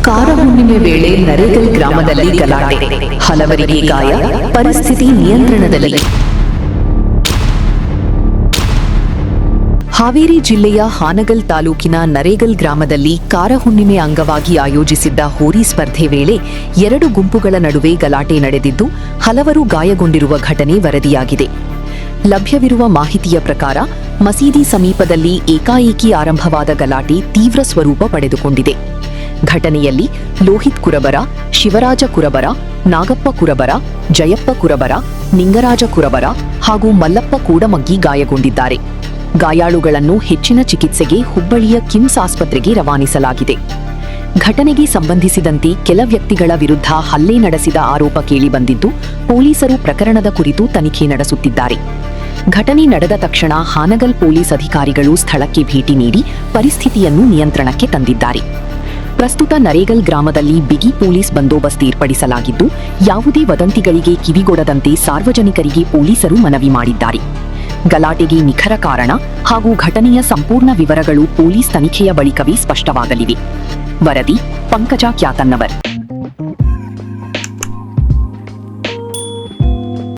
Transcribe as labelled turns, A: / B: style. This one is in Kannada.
A: ಕಾರಹುಣ್ಣಿಮೆ ವೇಳೆ ನರೇಗಲ್ ಗ್ರಾಮದಲ್ಲಿ ಗಲಾಟೆ, ಹಲವರಿಗೆ ಗಾಯ, ಪರಿಸ್ಥಿತಿ ನಿಯಂತ್ರಣದಲ್ಲಿ. ಹಾವೇರಿ ಜಿಲ್ಲೆಯ ಹಾನಗಲ್ ತಾಲೂಕಿನ ನರೇಗಲ್ ಗ್ರಾಮದಲ್ಲಿ ಕಾರಹುಣ್ಣಿಮೆ ಅಂಗವಾಗಿ ಆಯೋಜಿಸಿದ್ದ ಹೋರಿ ಸ್ಪರ್ಧೆ ವೇಳೆ 2 ಗುಂಪುಗಳ ನಡುವೆ ಗಲಾಟೆ ನಡೆದಿದ್ದು ಹಲವರು ಗಾಯಗೊಂಡಿರುವ ಘಟನೆ ವರದಿಯಾಗಿದೆ. ಲಭ್ಯವಿರುವ ಮಾಹಿತಿಯ ಪ್ರಕಾರ ಮಸೀದಿ ಸಮೀಪದಲ್ಲಿ ಏಕಾಏಕಿ ಆರಂಭವಾದ ಗಲಾಟೆ ತೀವ್ರ ಸ್ವರೂಪ ಪಡೆದುಕೊಂಡಿದೆ. ಘಟನೆಯಲ್ಲಿ ಲೋಹಿತ್ ಕುರಬರ, ಶಿವರಾಜ ಕುರಬರ, ನಾಗಪ್ಪ ಕುರಬರ, ಜಯಪ್ಪ ಕುರಬರ, ನಿಂಗರಾಜ ಕುರಬರ ಹಾಗೂ ಮಲ್ಲಪ್ಪ ಕೂಡಮಗ್ಗಿ ಗಾಯಗೊಂಡಿದ್ದಾರೆ. ಗಾಯಾಳುಗಳನ್ನು ಹೆಚ್ಚಿನ ಚಿಕಿತ್ಸೆಗೆ ಹುಬ್ಬಳ್ಳಿಯ ಕಿಮ್ಸ್ ಆಸ್ಪತ್ರೆಗೆ ರವಾನಿಸಲಾಗಿದೆ. ಘಟನೆಗೆ ಸಂಬಂಧಿಸಿದಂತೆ ಕೆಲ ವ್ಯಕ್ತಿಗಳ ವಿರುದ್ಧ ಹಲ್ಲೆ ನಡೆಸಿದ ಆರೋಪ ಕೇಳಿಬಂದಿದ್ದು ಪೊಲೀಸರು ಪ್ರಕರಣದ ಕುರಿತು ತನಿಖೆ ನಡೆಸುತ್ತಿದ್ದಾರೆ. ಘಟನೆ ನಡೆದ ತಕ್ಷಣ ಹಾನಗಲ್ ಪೊಲೀಸ್ ಅಧಿಕಾರಿಗಳು ಸ್ಥಳಕ್ಕೆ ಭೇಟಿ ನೀಡಿ ಪರಿಸ್ಥಿತಿಯನ್ನು ನಿಯಂತ್ರಣಕ್ಕೆ ತಂದಿದ್ದಾರೆ. ಪ್ರಸ್ತುತ ನರೇಗಲ್ ಗ್ರಾಮದಲ್ಲಿ ಬಿಗಿ ಪೊಲೀಸ್ ಬಂದೋಬಸ್ತ್ ಏರ್ಪಡಿಸಲಾಗಿದ್ದು ಯಾವುದೇ ವದಂತಿಗಳಿಗೆ ಕಿವಿಗೊಡದಂತೆ ಸಾರ್ವಜನಿಕರಿಗೆ ಪೊಲೀಸರು ಮನವಿ ಮಾಡಿದ್ದಾರೆ. ಗಲಾಟೆಗೆ ನಿಖರ ಕಾರಣ ಹಾಗೂ ಘಟನೆಯ ಸಂಪೂರ್ಣ ವಿವರಗಳು ಪೊಲೀಸ್ ತನಿಖೆಯ ಬಳಿಕವೇ ಸ್ಪಷ್ಟವಾಗಲಿವೆ. ವರದಿ ಪಂಕಜ ಕ್ಯಾತನ್ನವರ್.